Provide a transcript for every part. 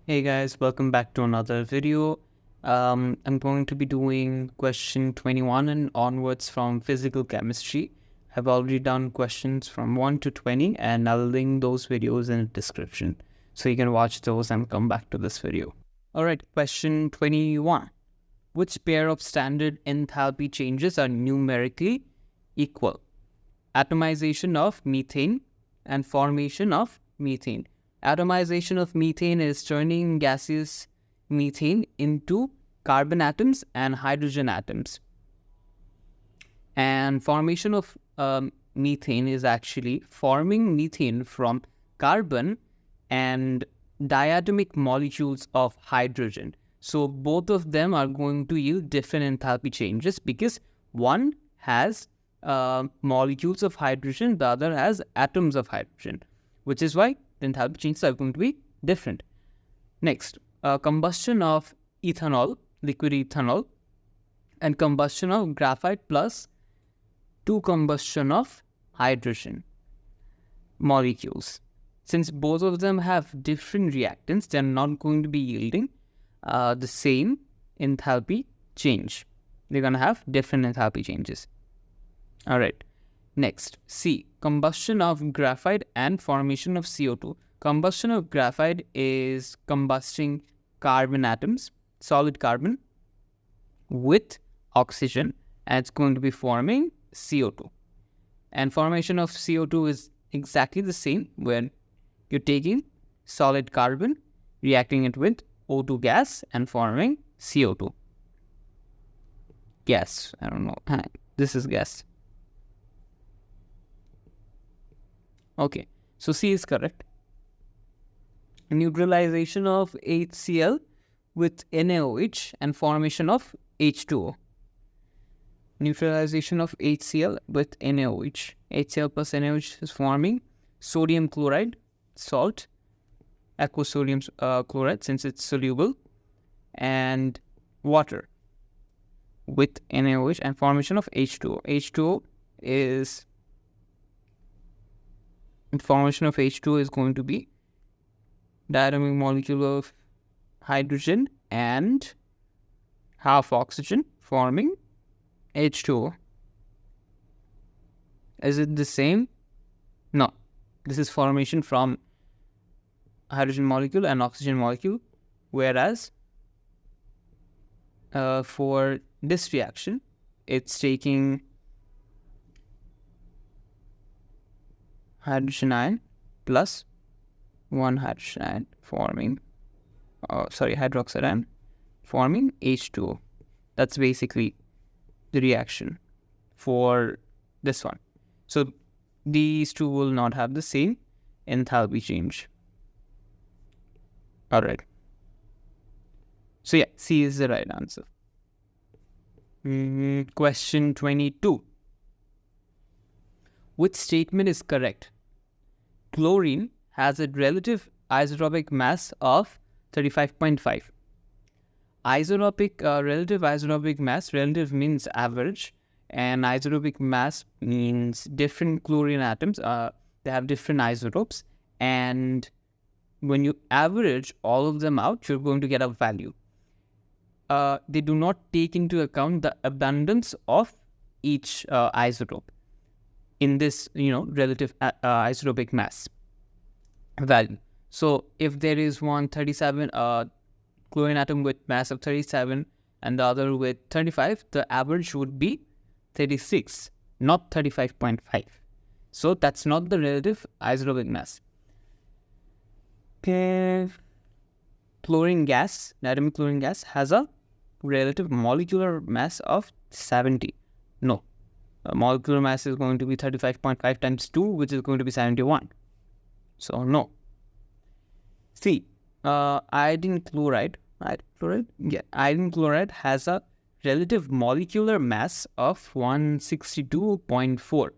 Hey guys, welcome back to another video. I'm going to be doing question 21 and onwards from physical chemistry. I've already done questions from 1 to 20 and I'll link those videos in the description. So you can watch those and come back to this video. Alright, question 21. Which pair of standard enthalpy changes are numerically equal? Atomization of methane and formation of methane. Atomization of methane is turning gaseous methane into carbon atoms and hydrogen atoms. And formation of methane is actually forming methane from carbon and diatomic molecules of hydrogen. So both of them are going to yield different enthalpy changes because one has molecules of hydrogen, the other has atoms of hydrogen, which is why the enthalpy changes are going to be different. Next, combustion of ethanol, liquid ethanol, and combustion of graphite plus 2 combustion of hydrogen molecules. Since both of them have different reactants, they are not going to be yielding the same enthalpy change. They're going to have different enthalpy changes. All right. Next, C. Combustion of graphite and formation of CO2. Combustion of graphite is combusting carbon atoms, solid carbon, with oxygen, and it's going to be forming CO2. And formation of CO2 is exactly the same when you're taking solid carbon, reacting it with O2 gas, and forming CO2. Gas. I don't know. This is gas. Okay, so C is correct. Neutralization of HCl with NaOH and formation of H2O. Neutralization of HCl with NaOH. HCl plus NaOH is forming sodium chloride, salt, aqueous sodium chloride since it's soluble, and water with NaOH and formation of H2O. H2O is formation of H2O is going to be diatomic molecule of hydrogen and half oxygen forming H2O. Is it the same? No. This is formation from hydrogen molecule and oxygen molecule, whereas for this reaction, it's taking hydrogen ion plus 1 hydrogen ion forming, hydroxide ion forming H2O. That's basically the reaction for this one. So these two will not have the same enthalpy change. All right. So yeah, C is the right answer. Question 22. Which statement is correct? Chlorine has a relative isotopic mass of 35.5. Relative isotopic mass, relative means average, and isotopic mass means different chlorine atoms. They have different isotopes, and when you average all of them out, you're going to get a value. They do not take into account the abundance of each isotope in this, relative isotopic mass value. So if there is one 37 chlorine atom with mass of 37 and the other with 35, the average would be 36, not 35.5. So that's not the relative isotopic mass. Chlorine gas, diatomic chlorine gas, has a relative molecular mass of 70. No. Molecular mass is going to be 35.5 times 2, which is going to be 71. So, no. C. Iodine chloride has a relative molecular mass of 162.4.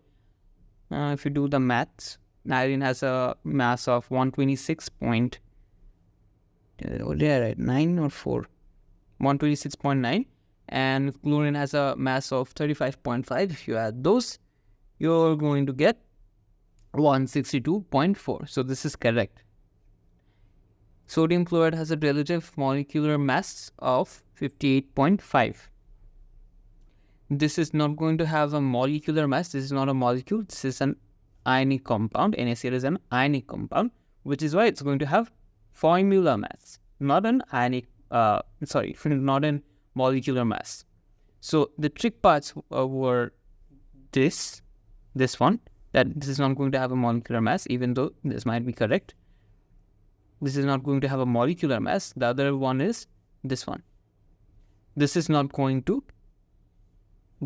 If you do the maths, iodine has a mass of 126.9 or 4. 126.9, and chlorine has a mass of 35.5. If you add those, you're going to get 162.4. So this is correct. Sodium chloride has a relative molecular mass of 58.5. This is not going to have a molecular mass. This is not a molecule. This is an ionic compound. NaCl is an ionic compound, which is why it's going to have formula mass, not an ionic, not an molecular mass. So the trick parts were this one, that this is not going to have a molecular mass, even though this might be correct. This is not going to have a molecular mass. The other one is this one. This is not going to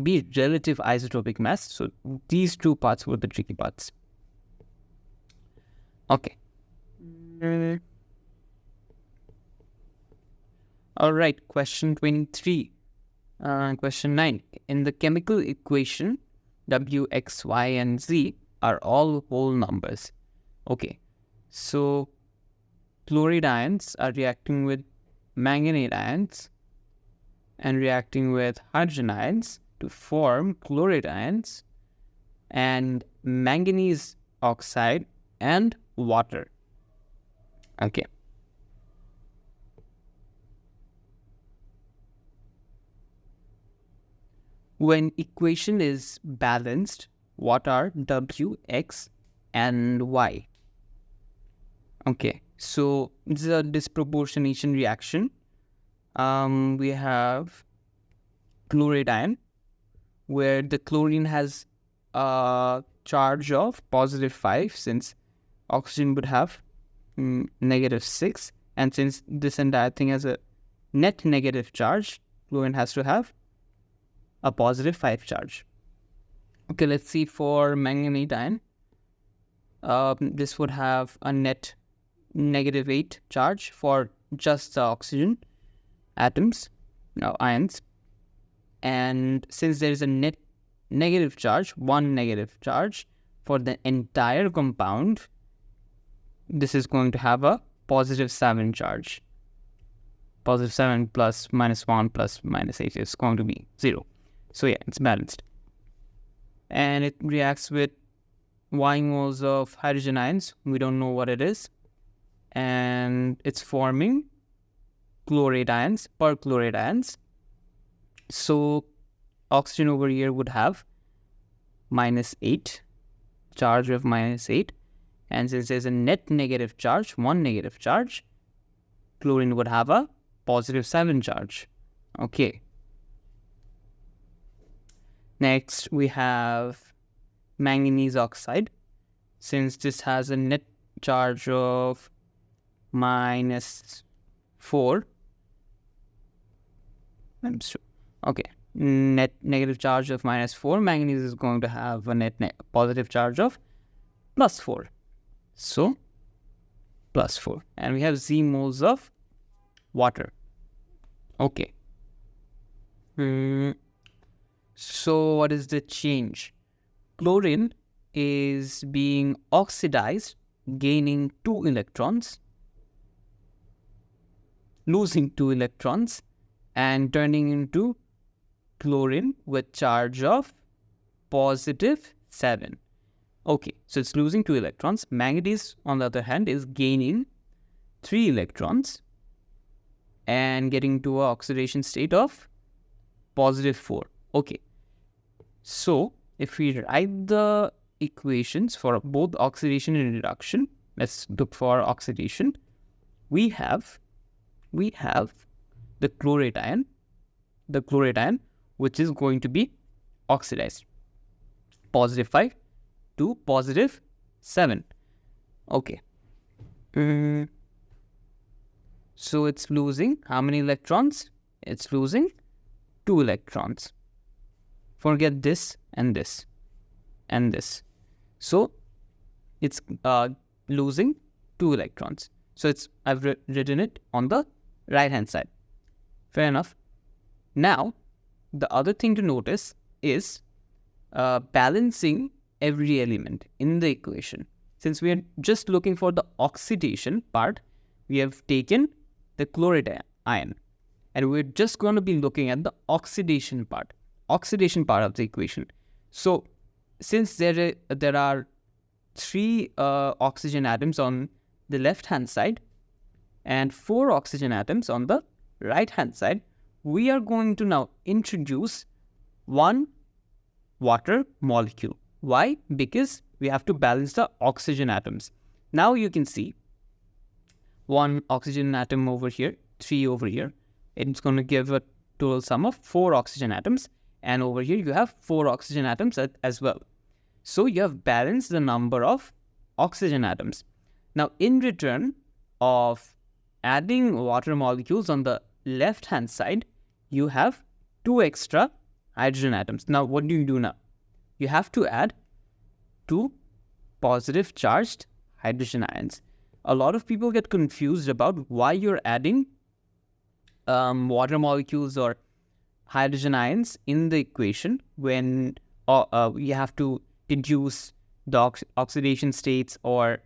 be relative isotopic mass. So these two parts were the tricky parts. Okay. All right, question 23. Question 9. In the chemical equation, W, X, Y, and Z are all whole numbers. Okay, so chloride ions are reacting with manganate ions and reacting with hydrogen ions to form chloride ions and manganese oxide and water. Okay. When equation is balanced, what are W, X, and Y? Okay, so this is a disproportionation reaction. We have chloride ion, where the chlorine has a charge of +5, since oxygen would have -6, and since this entire thing has a net negative charge, chlorine has to have a +5 charge. Okay, let's see for manganate ion. This would have a net -8 charge for just the oxygen atoms, ions. And since there is a net negative charge, one negative charge for the entire compound, this is going to have a +7 charge. +7 plus -1 plus -8 is going to be 0. So yeah, it's balanced. And it reacts with Y moles of hydrogen ions. We don't know what it is. And it's forming chloride ions, perchloride ions. So oxygen over here would have -8, charge of -8. And since there's a net negative charge, one negative charge, chlorine would have a +7 charge. Okay. Next, we have manganese oxide. Since this has a net charge of -4, net negative charge of -4, manganese is going to have a net positive charge of +4. So, +4. And we have Z moles of water. Okay. So what is the change? Chlorine is being oxidized, gaining 2 electrons, losing 2 electrons, and turning into chlorine with charge of +7. Okay, so it's losing 2 electrons. Manganese, on the other hand, is gaining 3 electrons and getting to an oxidation state of +4. Okay, so if we write the equations for both oxidation and reduction, let's look for oxidation. We have the chloride ion, which is going to be oxidized, +5 to +7. Okay. So it's losing how many electrons? It's losing 2 electrons. Forget this and this and this. So it's losing 2 electrons. So I've written it on the right hand side. Fair enough. Now, the other thing to notice is balancing every element in the equation. Since we are just looking for the oxidation part, we have taken the chloride ion, and we're just going to be looking at the oxidation part of the equation. So since there are 3 oxygen atoms on the left hand side and 4 oxygen atoms on the right hand side, we are going to now introduce one water molecule. Why? Because we have to balance the oxygen atoms. Now you can see one oxygen atom over here, 3 over here. It's going to give a total sum of 4 oxygen atoms, and over here you have 4 oxygen atoms as well. So you have balanced the number of oxygen atoms. Now in return of adding water molecules on the left hand side, you have 2 extra hydrogen atoms. Now what do you do now? You have to add 2 positive charged hydrogen ions. A lot of people get confused about why you're adding water molecules or hydrogen ions in the equation when you have to deduce the oxidation states or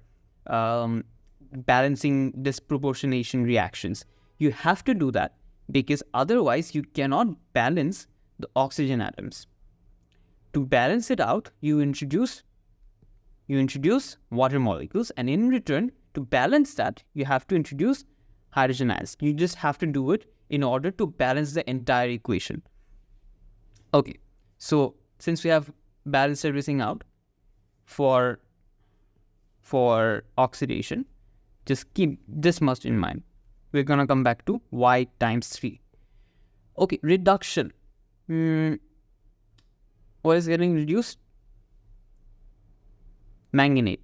balancing disproportionation reactions. You have to do that because otherwise you cannot balance the oxygen atoms. To balance it out, you introduce water molecules, and in return, to balance that, you have to introduce hydrogen ions. You just have to do it in order to balance the entire equation. Okay, so since we have balanced everything out for oxidation, just keep this much in mind. We're going to come back to y times 3. Okay, reduction. What is getting reduced? Manganate.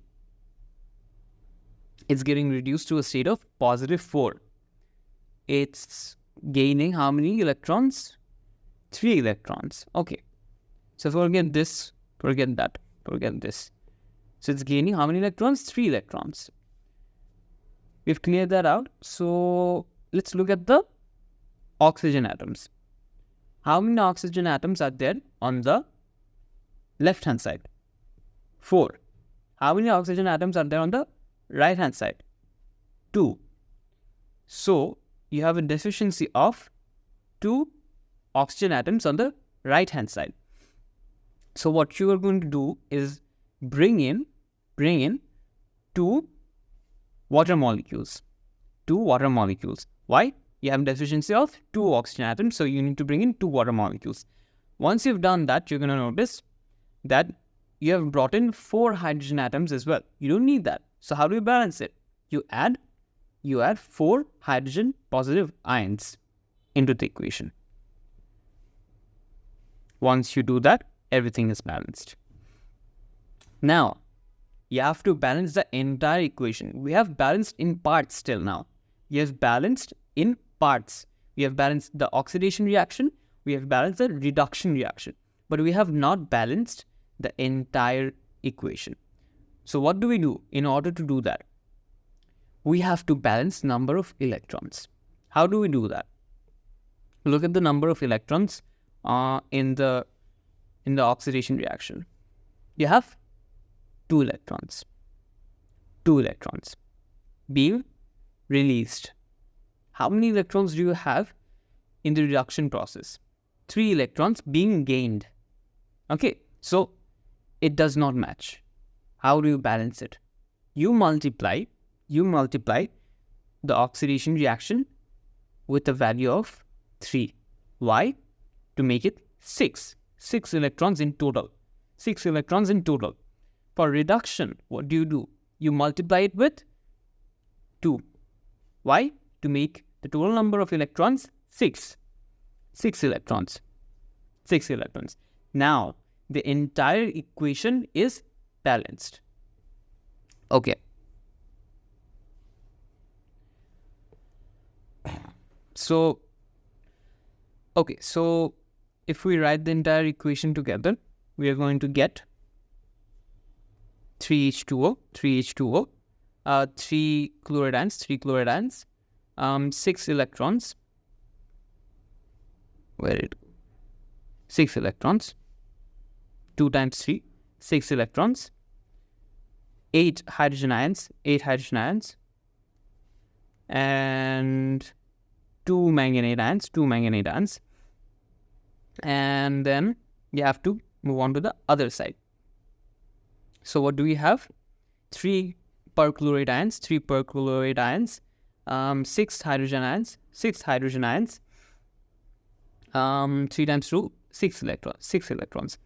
It's getting reduced to a state of positive 4. It's gaining how many electrons? 3 electrons. Okay. So forget this, forget that, forget this. So it's gaining how many electrons? 3 electrons. We've cleared that out. So let's look at the oxygen atoms. How many oxygen atoms are there on the left hand side? 4. How many oxygen atoms are there on the right hand side? 2. So you have a deficiency of 2 oxygen atoms on the right hand side. So what you are going to do is bring in 2 water molecules. 2 water molecules. Why? You have a deficiency of 2 oxygen atoms, so you need to bring in 2 water molecules. Once you've done that, you're going to notice that you have brought in 4 hydrogen atoms as well. You don't need that. So how do you balance it? You add 4 hydrogen positive ions into the equation. Once you do that, everything is balanced. Now, you have to balance the entire equation. We have balanced in parts till now. We have balanced in parts. We have balanced the oxidation reaction. We have balanced the reduction reaction. But we have not balanced the entire equation. So what do we do in order to do that? We have to balance number of electrons. How do we do that? Look at the number of electrons in the oxidation reaction. You have 2 electrons. 2 electrons being released. How many electrons do you have in the reduction process? 3 electrons being gained. Okay, so it does not match. How do you balance it? You multiply the oxidation reaction with a value of 3. Why? To make it 6. 6 electrons in total. 6 electrons in total. For reduction, what do? You multiply it with 2. Why? To make the total number of electrons 6. 6 electrons. 6 electrons. Now, the entire equation is balanced. Okay. So if we write the entire equation together, we are going to get 3H2O, 3 chloride ions, 6 electrons. Where it? 6 electrons. 2 times 3, 6 electrons. 8 hydrogen ions, and 2 manganate ions, and then you have to move on to the other side. So what do we have? 3 perchlorate ions, 6 hydrogen ions. 3 times 2, 6 electrons.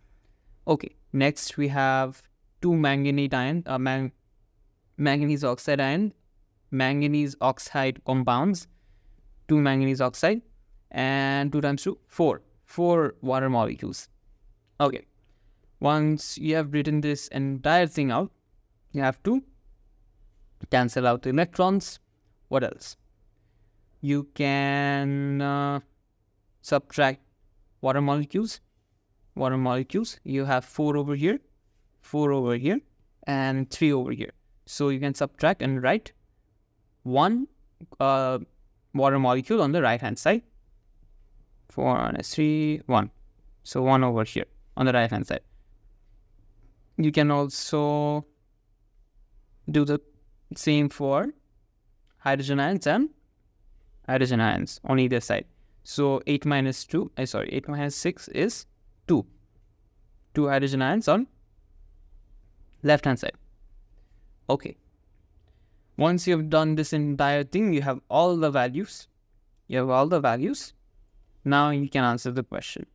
Okay, next we have 2 manganese ion, manganese oxide ion, manganese oxide compounds, 2 manganese oxide, and 2 times 2, 4 water molecules. Okay, once you have written this entire thing out, you have to cancel out the electrons. What else? You can subtract water molecules. You have 4 over here, 4 over here, and 3 over here. So you can subtract and write 1 water molecule on the right hand side. 4 minus 3, 1. So 1 over here on the right hand side. You can also do the same for hydrogen ions and hydrogen ions on either side. So 8 minus 6 is 2. 2 hydrogen ions on left hand side. Okay. Once you have done this entire thing, you have all the values. Now you can answer the question.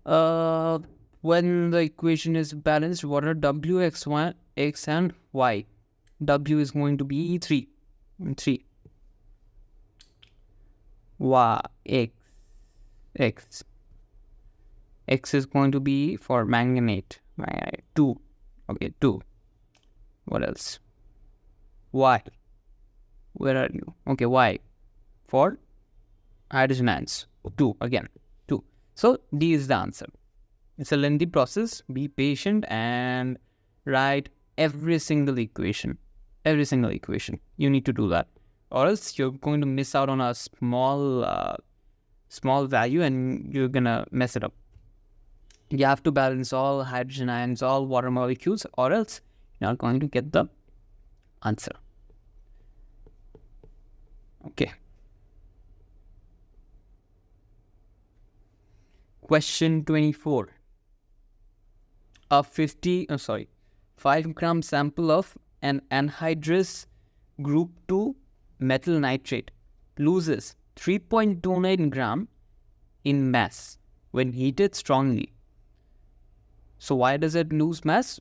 When the equation is balanced, what are W, X, Y, X and Y? W is going to be 3. Y, X. X is going to be for manganate. 2. Okay, 2. What else? Y. Where are you? Okay, Y. For hydrogen ions. 2 again. 2. So D is the answer. It's a lengthy process. Be patient and write every single equation. You need to do that, or else you're going to miss out on a small value and you're gonna mess it up. You have to balance all hydrogen ions, all water molecules, or else you're not going to get the answer. Okay. Question 24. A 5-gram sample of an anhydrous group 2 metal nitrate loses 3.29 gram in mass when heated strongly. So why does it lose mass?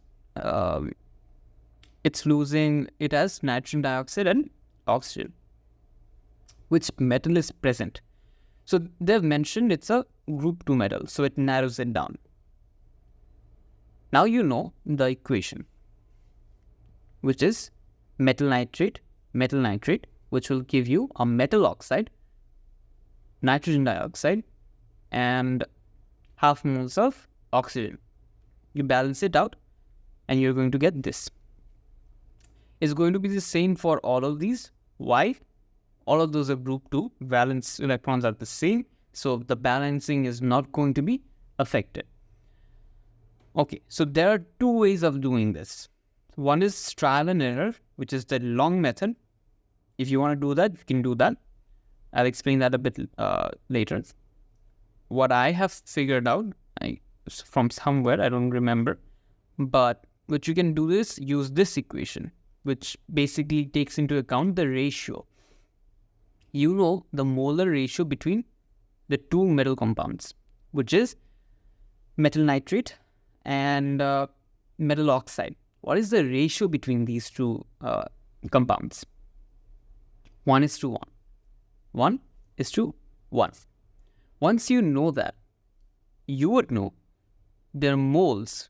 It's losing it as nitrogen dioxide and oxygen. Which metal is present? So they've mentioned it's a group 2 metal, so it narrows it down. Now you know the equation, which is metal nitrate, which will give you a metal oxide, nitrogen dioxide, and half moles of oxygen. You balance it out, and you're going to get this. It's going to be the same for all of these. Why? All of those are group 2. Valence electrons are the same, so the balancing is not going to be affected. Okay, so there are 2 ways of doing this. One is trial and error, which is the long method. If you want to do that, you can do that. I'll explain that a bit later. What I have figured out from somewhere, I don't remember, but what you can do is use this equation, which basically takes into account the ratio. You know the molar ratio between the 2 metal compounds, which is metal nitrate and metal oxide. What is the ratio between these 2 compounds? 1:1. 1:1. Once you know that, you would know their moles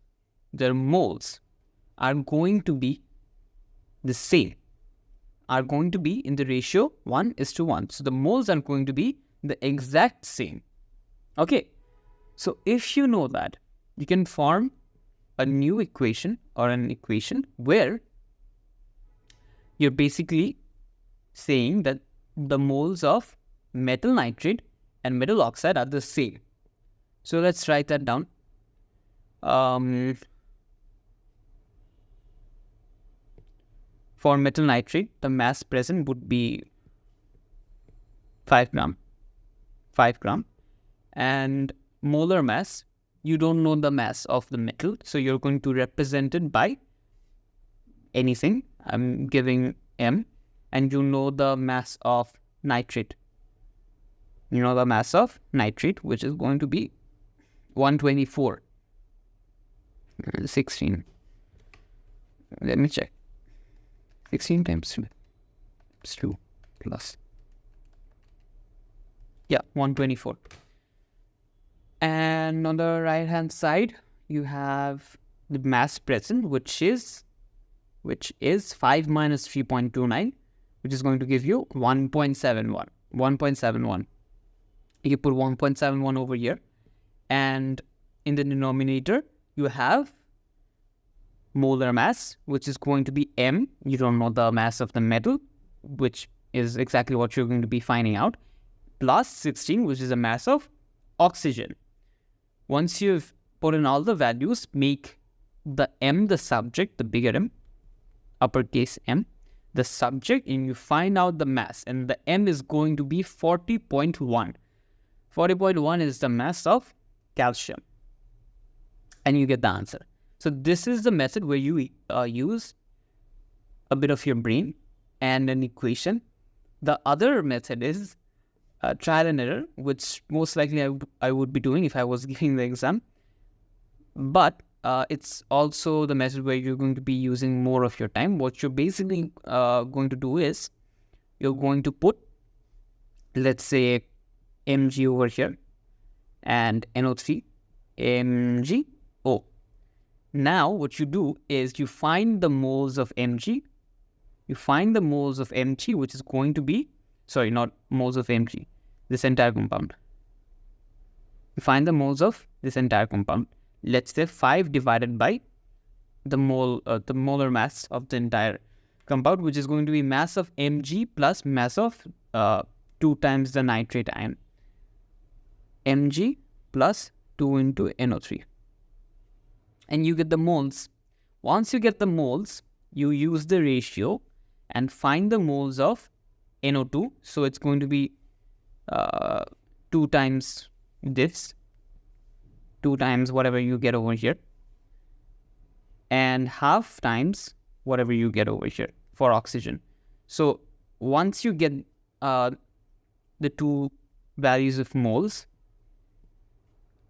are going to be the same, are going to be in the ratio 1:1. So the moles are going to be the exact same. Okay, so if you know that, you can form a new equation or an equation where you're basically saying that the moles of metal nitrate and metal oxide are the same. So let's write that down. For metal nitrate, the mass present would be 5 gram. And molar mass, you don't know the mass of the metal, so you're going to represent it by anything. I'm giving M. and you know the mass of nitrate. You know the mass of nitrate, which is going to be 124. 16. Let me check. 16 times 2 plus. Yeah, 124. And on the right hand side, you have the mass present, which is 5 minus 3.29, which is going to give you 1.71. 1.71. You put 1.71 over here, and in the denominator, you have molar mass, which is going to be M. You don't know the mass of the metal, which is exactly what you're going to be finding out, plus 16, which is the mass of oxygen. Once you've put in all the values, make the M the subject, the bigger M, uppercase M, the subject, and you find out the mass, and the M is going to be 40.1. 40.1 is the mass of calcium, and you get the answer. So this is the method where you use a bit of your brain and an equation. The other method is trial and error, which most likely I would be doing if I was giving the exam. But it's also the method where you're going to be using more of your time. What you're basically going to do is you're going to put, let's say, Mg over here and NO3, MgO. Now what you do is you find the moles of Mg. You find the moles of Mg, which is going to be, sorry, not moles of Mg, this entire compound. You find the moles of this entire compound. Let's say 5 divided by the molar mass of the entire compound, which is going to be mass of Mg plus mass of 2 times the nitrate ion. Mg plus 2 into NO3. And you get the moles. Once you get the moles, you use the ratio and find the moles of NO2. So it's going to be 2 times this, 2 times whatever you get over here, and half times whatever you get over here for oxygen. So once you get the 2 values of moles,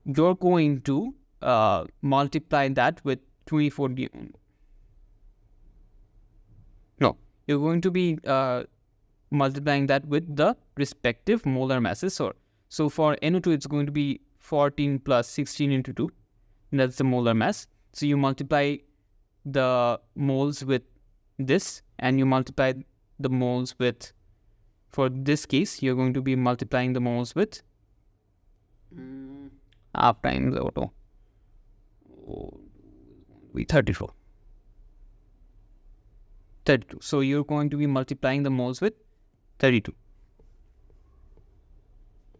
you're going to multiply that with 24. No, you're going to be multiplying that with the respective molar masses. So for NO2, it's going to be 14 plus 16 into 2. And that's the molar mass. So you multiply the moles with this, and you multiply the moles with, for this case, you're going to be multiplying the moles with half times O2. 32. So you're going to be multiplying the moles with 32.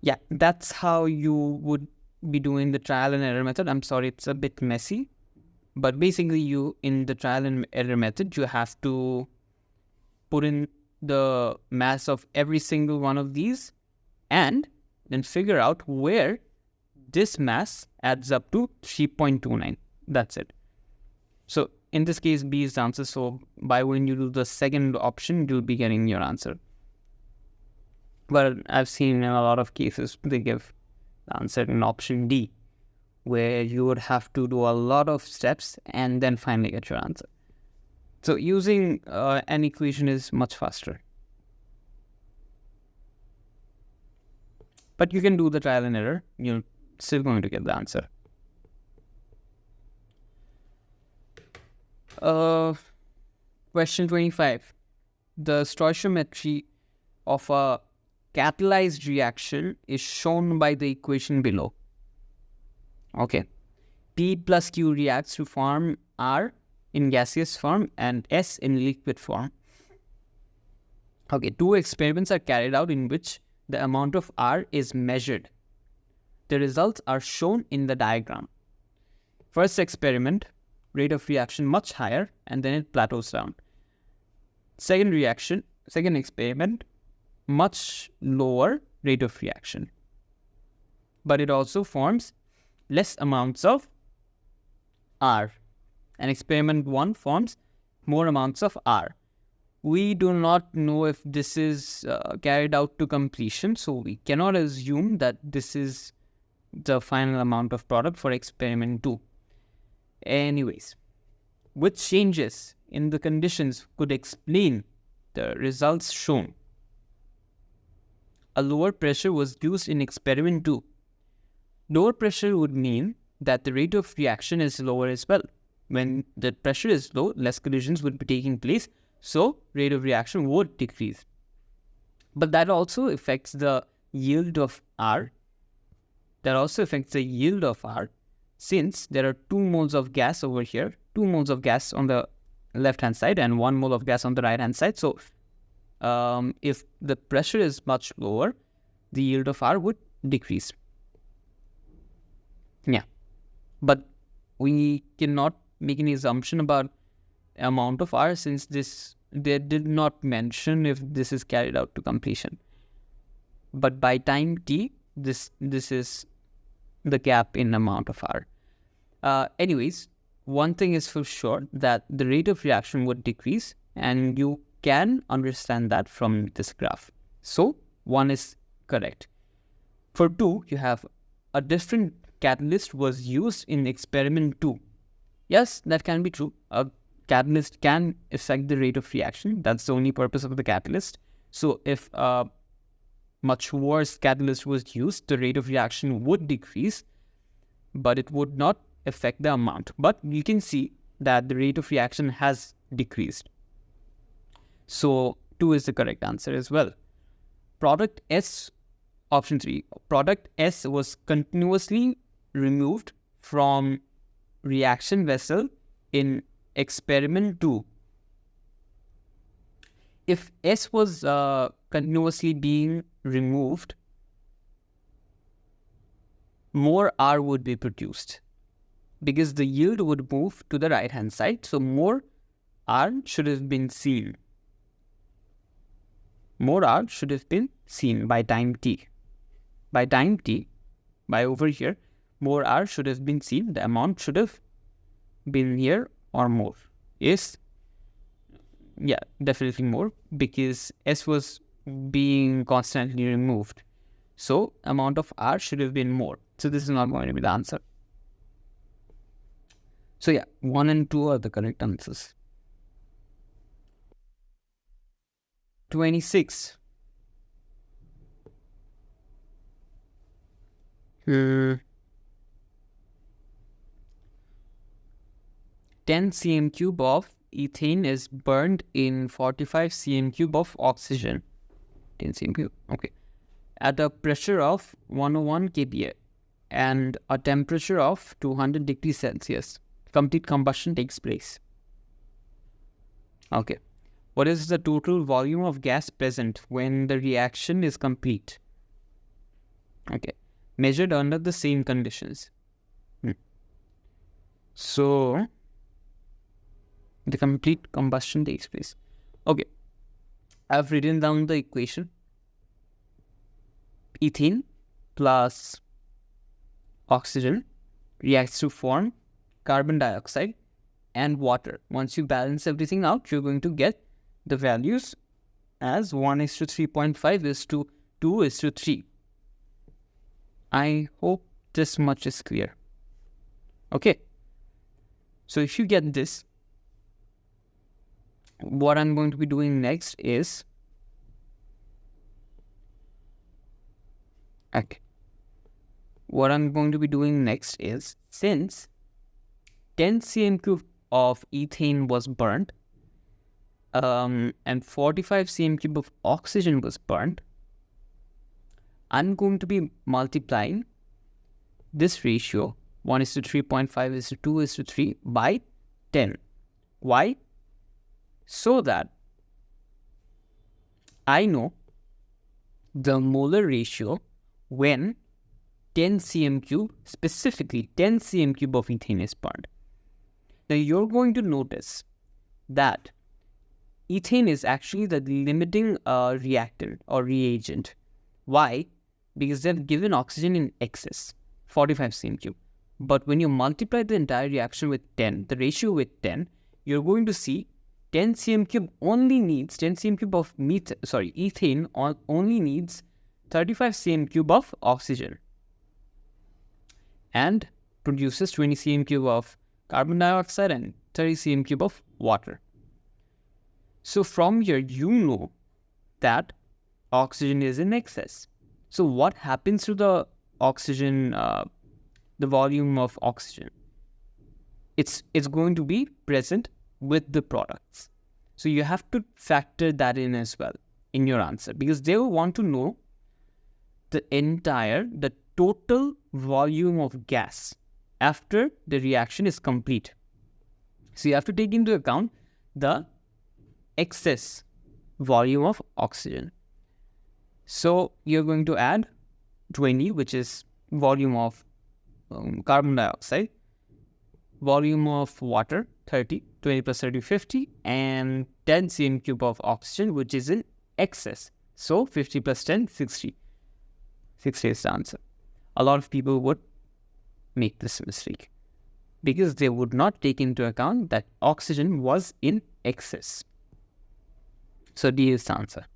Yeah, that's how you would be doing the trial and error method. I'm sorry, it's a bit messy. But basically, in the trial and error method, you have to put in the mass of every single one of these and then figure out where this mass adds up to 3.29. That's it. So in this case, B is the answer. So by when you do the second option, you'll be getting your answer. But I've seen in a lot of cases, they give the answer in option D, where you would have to do a lot of steps and then finally get your answer. So using an equation is much faster. But you can do the trial and error. You're still going to get the answer. Question 25. The stoichiometry of a catalyzed reaction is shown by the equation below. Okay. P plus Q reacts to form R in gaseous form and S in liquid form. Okay, 2 experiments are carried out in which the amount of R is measured. The results are shown in the diagram. First experiment, rate of reaction much higher, and then it plateaus down. Second experiment, much lower rate of reaction. But it also forms less amounts of R. And experiment 1 forms more amounts of R. we do not know if this is carried out to completion, so we cannot assume that this is the final amount of product for experiment 2. Anyways, which changes in the conditions could explain the results shown? A lower pressure was used in experiment 2. Lower pressure would mean that the rate of reaction is lower as well. When the pressure is low, less collisions would be taking place, so rate of reaction would decrease. But that also affects the yield of R. Since there are 2 moles of gas over here, 2 moles of gas on the left hand side and 1 mole of gas on the right hand side. So if the pressure is much lower, the yield of R would decrease. Yeah, but we cannot make any assumption about amount of R, since they did not mention if this is carried out to completion. But by time t, this is the gap in amount of R. Anyways, one thing is for sure, that the rate of reaction would decrease, and you can understand that from this graph. So 1 is correct. For 2, you have a different catalyst was used in experiment 2. Yes, that can be true. A catalyst can affect the rate of reaction. That's the only purpose of the catalyst. So if a much worse catalyst was used, the rate of reaction would decrease, but it would not affect the amount. But you can see that the rate of reaction has decreased. So 2 is the correct answer as well. Product S, option 3. Product S was continuously removed from reaction vessel in experiment 2. If S was continuously being removed, more R would be produced, because the yield would move to the right hand side. So more R should have been seen. More R should have been seen by time t. By time t, by over here, more R should have been seen. The amount should have been here or more. Yes, yeah, definitely more, because S was being constantly removed. So amount of R should have been more. So this is not going to be the answer. So yeah, 1 and 2 are the correct answers. 26. 10 cm cube of ethane is burned in 45 cm cube of oxygen. 10 cm cube, okay. At a pressure of 101 kPa and a temperature of 200 degrees Celsius. Complete combustion takes place. Okay. What is the total volume of gas present when the reaction is complete? Okay. Measured under the same conditions. So, the complete combustion takes place. Okay. I've written down the equation. Ethane plus oxygen reacts to form carbon dioxide and water. Once you balance everything out, you're going to get the values as 1:3.5 is to 2:3. I hope this much is clear. Okay. So if you get this, what I'm going to be doing next is, since 10 cm cube of ethane was burnt and 45 cm cube of oxygen was burnt, I'm going to be multiplying this ratio 1:3.5 is to 2:3 by 10. Why? So that I know the molar ratio when 10 cm cube, specifically 10 cm cube of ethane is burned. Now you're going to notice that ethane is actually the limiting reactant or reagent. Why? Because they've given oxygen in excess, 45 cm cube. But when you multiply the entire reaction with 10, the ratio with 10, you're going to see 10 cm cube only needs 10 cm cube of ethane only needs 35 cm cube of oxygen and produces 20 cm cube of carbon dioxide and 30 cm cube of water. So from here, you know that oxygen is in excess. So what happens to the oxygen, the volume of oxygen? It's going to be present with the products. So you have to factor that in as well in your answer, because they will want to know the total volume of gas after the reaction is complete. So you have to take into account the excess volume of oxygen. So you're going to add 20, which is volume of carbon dioxide, volume of water 30, 20 plus 30, 50, and 10 cm cube of oxygen, which is in excess. So 50 plus 10, 60. 60 is the answer. A lot of people would make this mistake because they would not take into account that oxygen was in excess. So D is the answer.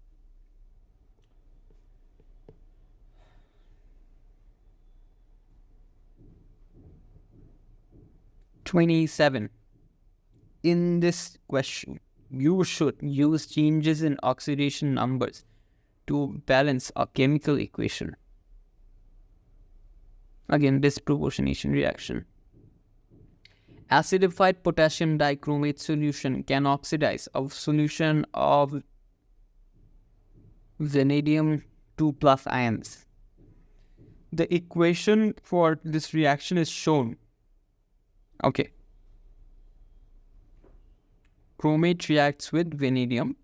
27. In this question, you should use changes in oxidation numbers to balance a chemical equation. Again, disproportionation reaction. Acidified potassium dichromate solution can oxidize a solution of vanadium 2 plus ions. The equation for this reaction is shown. Okay. Chromate reacts with vanadium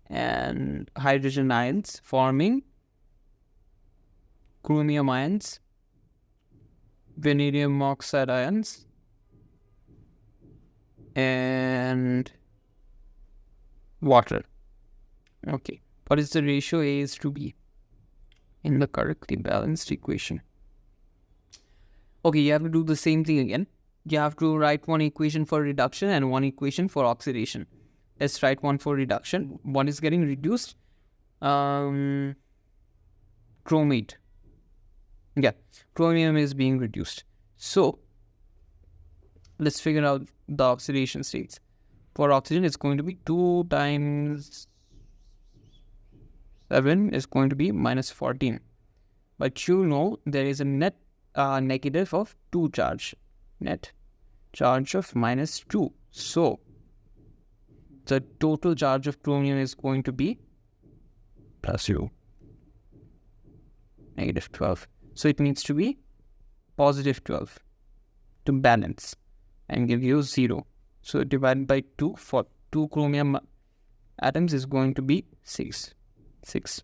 and hydrogen ions, forming chromium ions, vanadium oxide ions, and water. Okay. What is the ratio? A is to B in the correctly balanced equation. Okay, you have to do the same thing again. You have to write one equation for reduction and one equation for oxidation. Let's write one for reduction. One is getting reduced. Chromate. Yeah, chromium is being reduced. So, let's figure out the oxidation states. For oxygen, it's going to be 2 times 7 is going to be minus 14. But you know there is a net negative of 2 charge. Net charge of minus 2. So, the total charge of chromium is going to be plus 2. Negative 12. So, it needs to be positive 12 to balance and give you 0. So, divided by 2 for 2 chromium atoms is going to be 6. 6.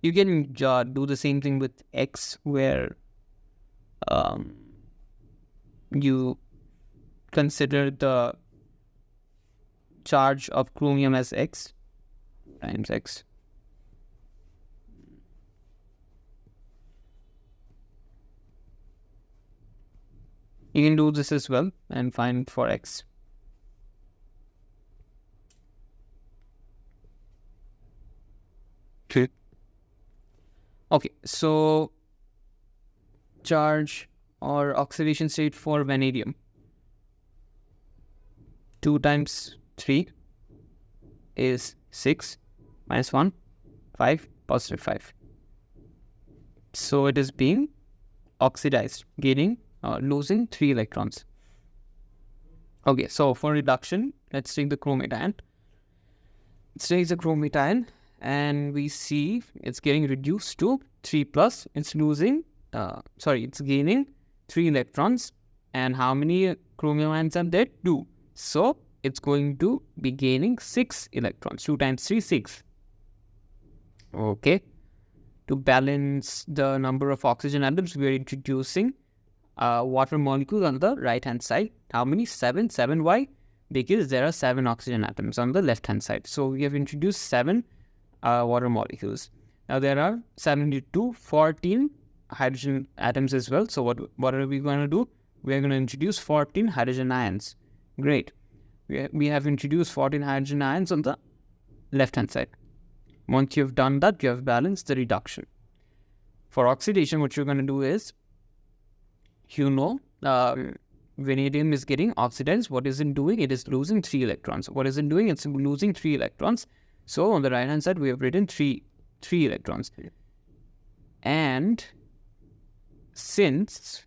You can do the same thing with X, where you consider the charge of chromium as X times X. You can do this as well and find for X. Okay, so charge or oxidation state for vanadium. 2 times 3 is 6 minus 1, 5, positive 5. So it is being oxidized, losing 3 electrons. Okay, so for reduction, let's take the chromate ion. Let's take the chromate ion. And we see it's getting reduced to 3 plus. It's gaining 3 electrons. And how many chromium ions are there? 2. So it's going to be gaining 6 electrons. 2 times 3, 6. Okay. To balance the number of oxygen atoms, we are introducing water molecule on the right hand side. How many? 7. 7. Why? Because there are 7 oxygen atoms on the left hand side. So we have introduced 7 water molecules. Now there are 14 hydrogen atoms as well. So what are we going to do? We are going to introduce 14 hydrogen ions. Great. We have introduced 14 hydrogen ions on the left-hand side. Once you've done that, you have balanced the reduction. For oxidation, what you're going to do is, vanadium is getting oxidized. What is it doing? It is losing 3 electrons. What is it doing? It's losing 3 electrons. So on the right-hand side, we have written 3 electrons. And since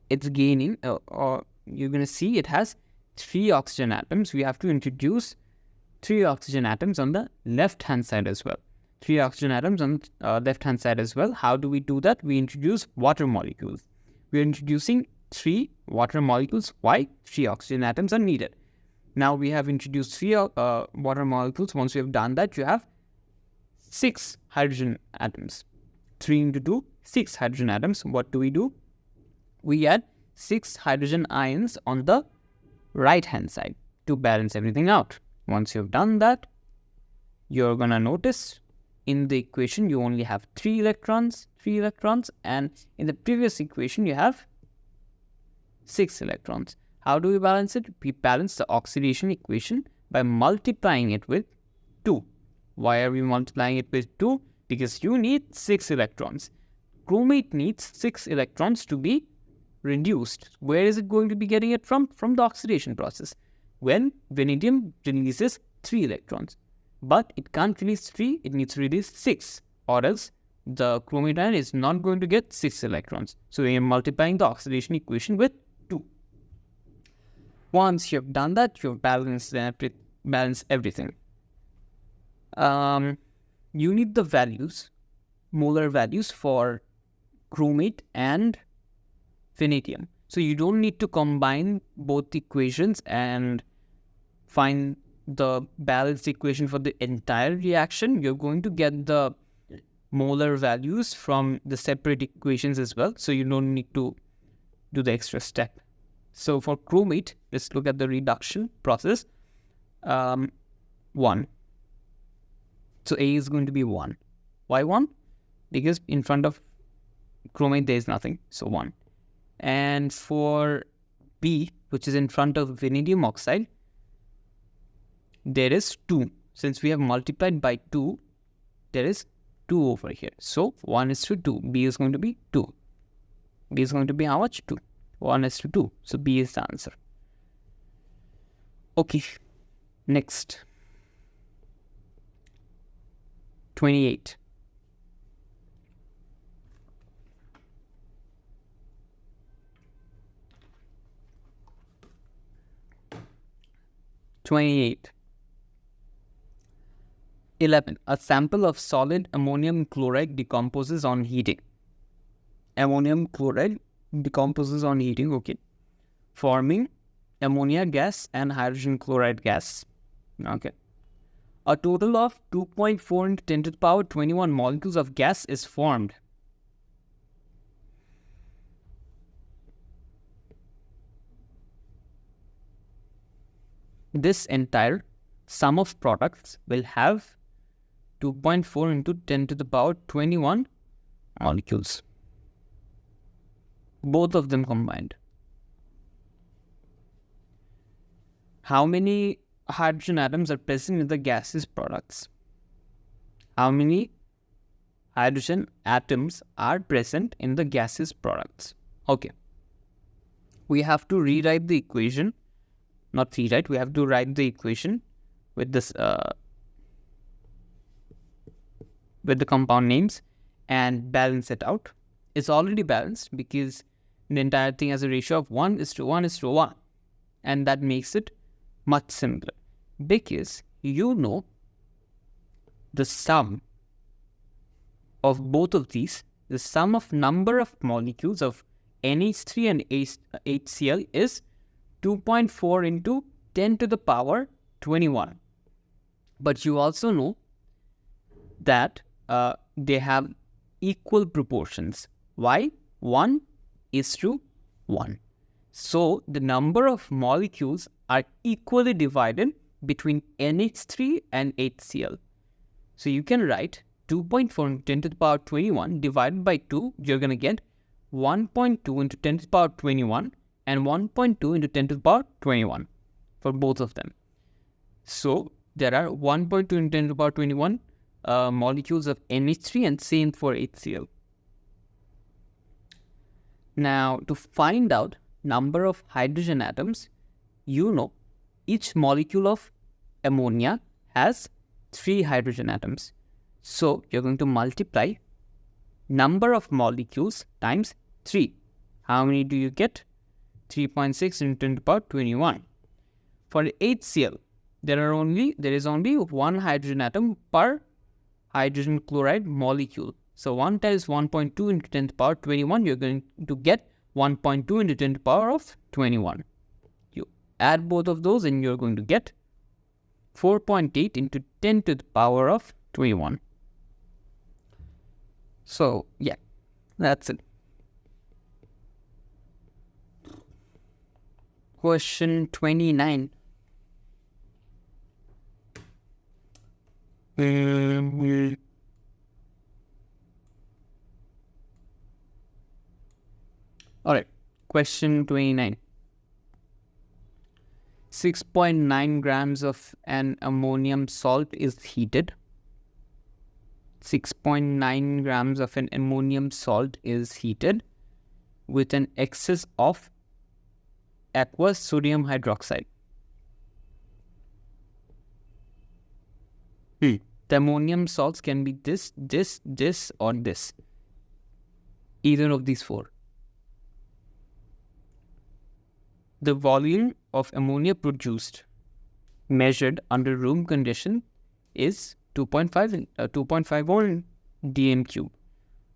it's gaining, or you're going to see it has 3 oxygen atoms, we have to introduce 3 oxygen atoms on the left-hand side as well. 3 oxygen atoms on the left-hand side as well. How do we do that? We introduce water molecules. We are introducing 3 water molecules. Why? 3 oxygen atoms are needed. Now we have introduced 3 water molecules. Once we have done that, you have 6 hydrogen atoms. 3 into 2, 6 hydrogen atoms. What do? We add 6 hydrogen ions on the right-hand side to balance everything out. Once you've done that, you're going to notice in the equation you only have 3 electrons, and in the previous equation you have 6 electrons. How do we balance it? We balance the oxidation equation by multiplying it with 2. Why are we multiplying it with 2? Because you need 6 electrons. Chromate needs 6 electrons to be reduced. Where is it going to be getting it from? From the oxidation process. When vanadium releases 3 electrons. But it can't release 3, it needs to release 6. Or else the chromate ion is not going to get 6 electrons. So we are multiplying the oxidation equation with 2. Once you've done that, you've balanced everything. You need the values, molar values for chromate and vanadium. So you don't need to combine both equations and find the balanced equation for the entire reaction. You're going to get the molar values from the separate equations as well. So you don't need to do the extra step. So for chromate, let's look at the reduction process. 1. So A is going to be 1. Why 1? Because in front of chromate there is nothing. So 1. And for B, which is in front of vanadium oxide, there is 2. Since we have multiplied by 2, there is 2 over here. So 1:2. B is going to be 2. B is going to be how much? 2. 1:2. So B is the answer. Okay. Next. 28. (28) 11. A sample of solid ammonium chloride decomposes on heating. Ammonium chloride decomposes on heating, okay, forming ammonia gas and hydrogen chloride gas. Okay. A total of 2.4 into 10 to the power 21 molecules of gas is formed. This entire sum of products will have 2.4 into 10 to the power 21 molecules. Both of them combined. How many hydrogen atoms are present in the gaseous products? How many hydrogen atoms are present in the gaseous products? Okay. We have to rewrite the equation. Not rewrite, we have to write the equation with this with the compound names and balance it out. It's already balanced because the entire thing has a ratio of 1:1:1, and that makes it much simpler because you know the sum of both of these, the sum of number of molecules of NH3 and HCl is 2.4 into 10 to the power 21. But you also know that they have equal proportions. Why? 1:1. So the number of molecules are equally divided between NH3 and HCl. So you can write 2.4 into 10 to the power 21 divided by 2. You're going to get 1.2 into 10 to the power 21. and 1.2 into 10 to the power 21 for both of them. So there are 1.2 into 10 to the power 21 molecules of NH3 and same for HCl. Now to find out number of hydrogen atoms, each molecule of ammonia has 3 hydrogen atoms. So you're going to multiply number of molecules times 3. How many do you get? 3.6 into 10 to the power 21. For HCl, there is only 1 hydrogen atom per hydrogen chloride molecule. So 1 times 1.2 into 10 to the power 21, you're going to get 1.2 into 10 to the power of 21. You add both of those and you're going to get 4.8 into 10 to the power of 21. So yeah, that's it. Question 29. Alright, question 29. 6.9 grams of an ammonium salt is heated. 6.9 grams of an ammonium salt is heated with an excess of aqueous sodium hydroxide. The ammonium salts can be this, or this. Either of these 4. The volume of ammonia produced, measured under room condition, is 2.51 dm cube.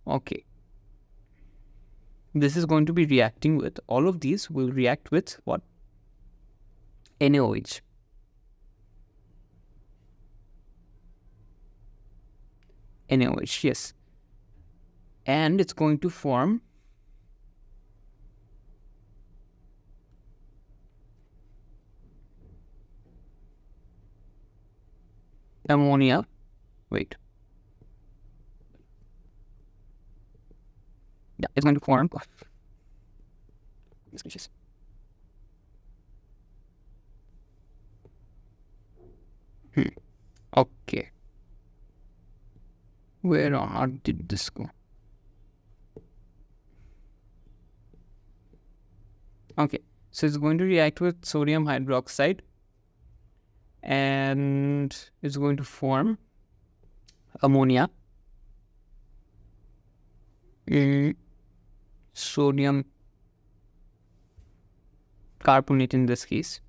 Okay. This is going to be reacting with, all of these will react with what? NaOH. NaOH, yes. And it's going to form ammonia. Wait. Yeah, it's going to form. Okay. Where on earth did this go? Okay, so it's going to react with sodium hydroxide and it's going to form ammonia, sodium carbonate in this case,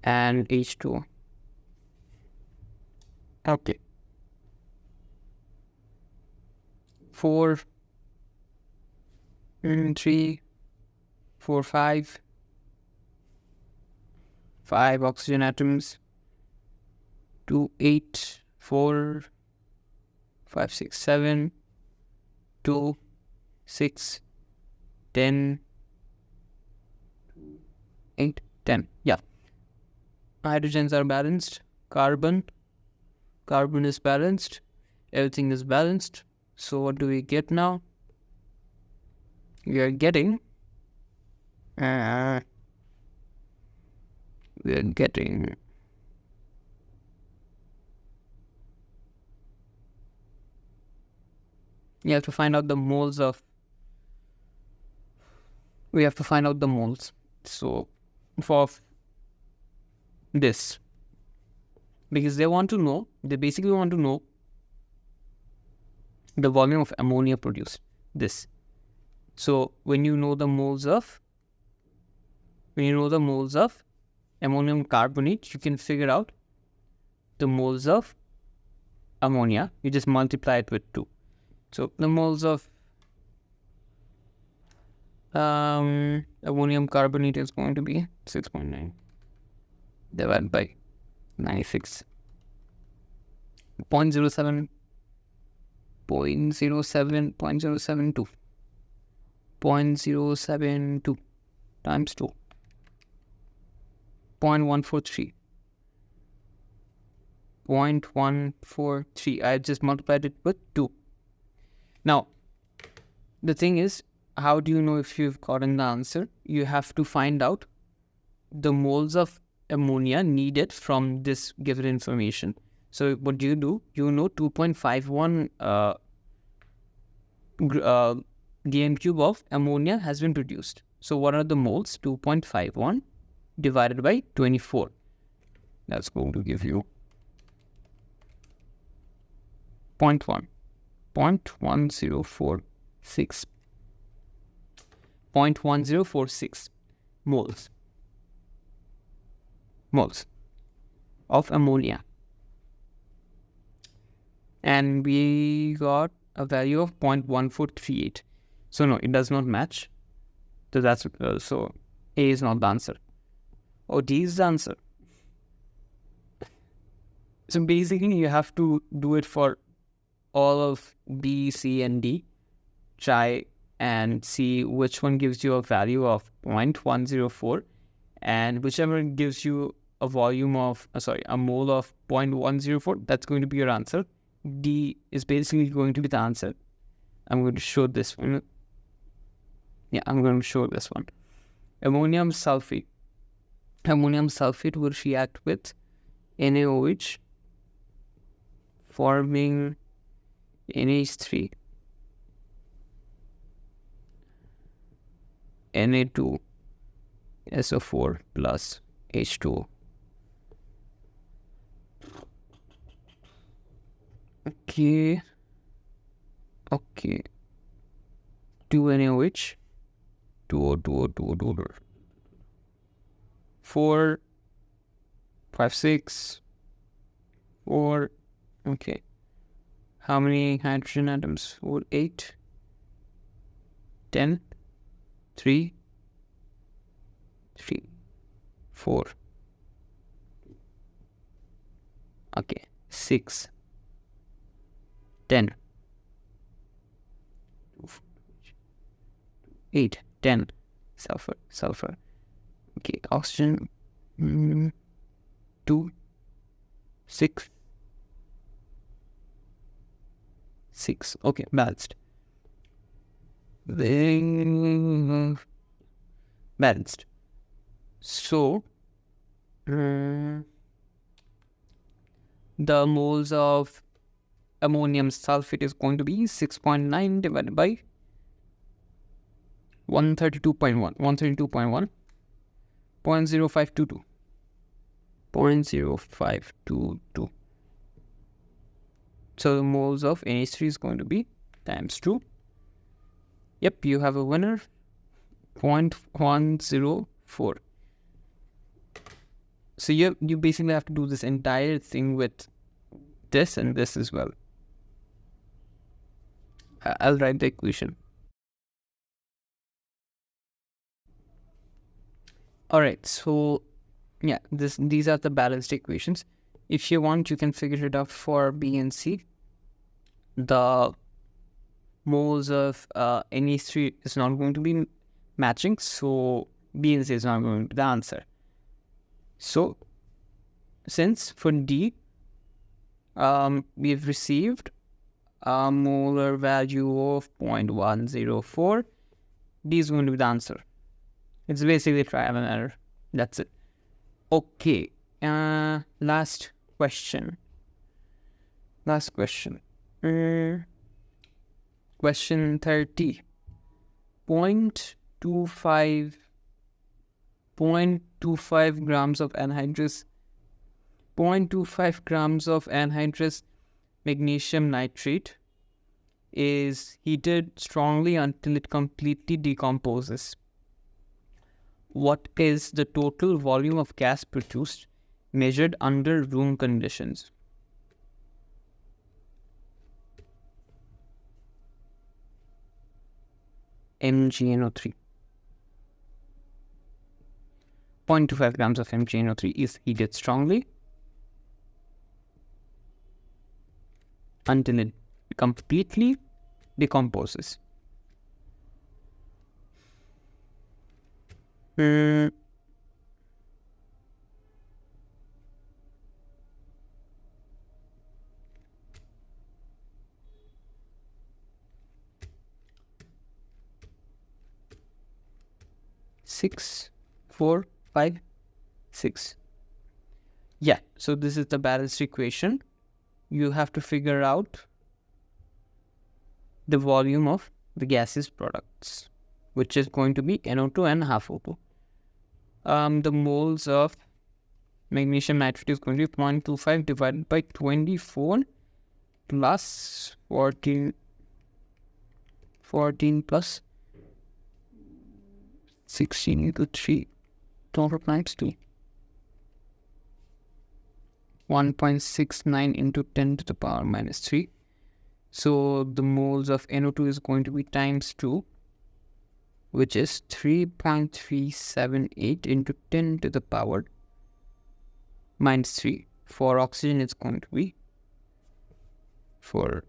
and H2O. Okay. 4, 3, 4, 5 oxygen atoms, 2, 8, 4, 5, 6, 7, 2, 6, 10, 8, 10. Yeah. Hydrogens are balanced. Carbon is balanced. Everything is balanced. So what do we get now? We are getting you have to find out the moles of so for this, because they basically want to know the volume of ammonia produced. This. So when you know the moles of ammonium carbonate, you can figure out the moles of ammonia. You just multiply it with 2. So the moles of ammonium carbonate is going to be 6.9 divided by 96. 0.07 0.072 times 2, 0.143. 0.143. I just multiplied it with 2. Now, the thing is, how do you know if you've gotten the answer? You have to find out the moles of ammonia needed from this given information. So what do? You know 2.51 dm cube of ammonia has been produced. So what are the moles? 2.51 divided by 24. That's going to give you 0.1046 moles of ammonia, and we got a value of 0.1438. So no, it does not match. So that's so A is not the answer. Oh, D is the answer. So basically, you have to do it for all of B, C, and D. Try and see which one gives you a value of 0.104, and whichever gives you a volume of a mole of 0.104, that's going to be your answer. D is basically going to be the answer. I'm going to show this one. Yeah, I'm going to show this one. Ammonium sulfate. Ammonium sulfate will react with NaOH, forming NH3, Na2, SO4 plus H2O. Okay. 2 NaOH, 2O, 4, 5, 6, 4. Okay. How many hydrogen atoms? 4, 8, 10, 3, 4. Okay. 6, 10, 8, 10. Sulfur. Okay. Oxygen. 2, 6. Okay, balanced. Balanced. So, the moles of ammonium sulfate is going to be 6.9 divided by 132.1. 0.0522. 0.0522. So the moles of NH3 is going to be times 2. Yep, you have a winner. 0.104. So you basically have to do this entire thing with this and this as well. I'll write the equation. Alright, so yeah, these are the balanced equations. If you want, you can figure it out for B and C. The moles of NH3 is not going to be matching, so B and C is not going to be the answer. So, since for D, we've received a molar value of 0.104, D is going to be the answer. It's basically trial and error. That's it. Okay. Last question. Question 30. 0.25 grams of anhydrous. 0.25 grams of anhydrous magnesium nitrate is heated strongly until it completely decomposes. What is the total volume of gas produced measured under room conditions? MgNO3. 0.25 grams of MgNO3 is heated strongly until it completely decomposes. 6, 4, 5, 6. Yeah, so this is the balanced equation. You have to figure out the volume of the gaseous products, which is going to be NO2 and half O2. The moles of magnesium nitrate is going to be 0.25 divided by 24 plus 14 plus 16 into 3 total times 2. 1.69 into 10 to the power minus 3. So the moles of NO2 is going to be times 2, which is 3.378 into 10 to the power minus 3. For oxygen, it's going to be for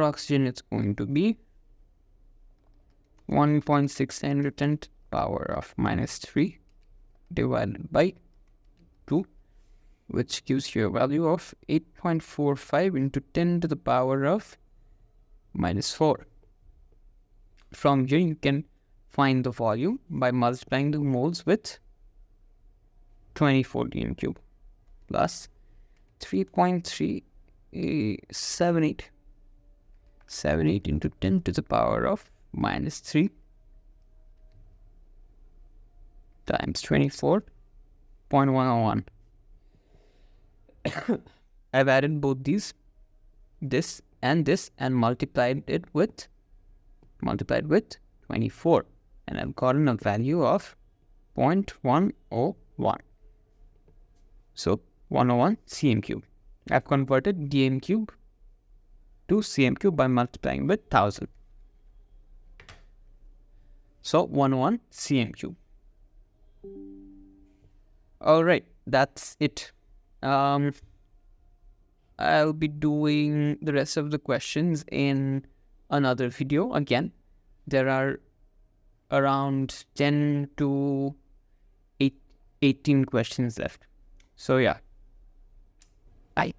oxygen, it's going to be 1.6 into 10 to the power of minus 3 divided by 2, which gives you a value of 8.45 into 10 to the power of minus 4. From here, you can find the volume by multiplying the moles with 24 dm cube plus 3.378 into 10 to the power of minus 3 times 24.101. I've added both this and multiplied with 24, and I've gotten a value of 0.101. So 101 cm cube. I've converted dm cube to cm cube by multiplying with 1000. So 101 cm cube. All right, that's it. I'll be doing the rest of the questions in another video. Again, there are around 10 to 18 questions left. So yeah, bye.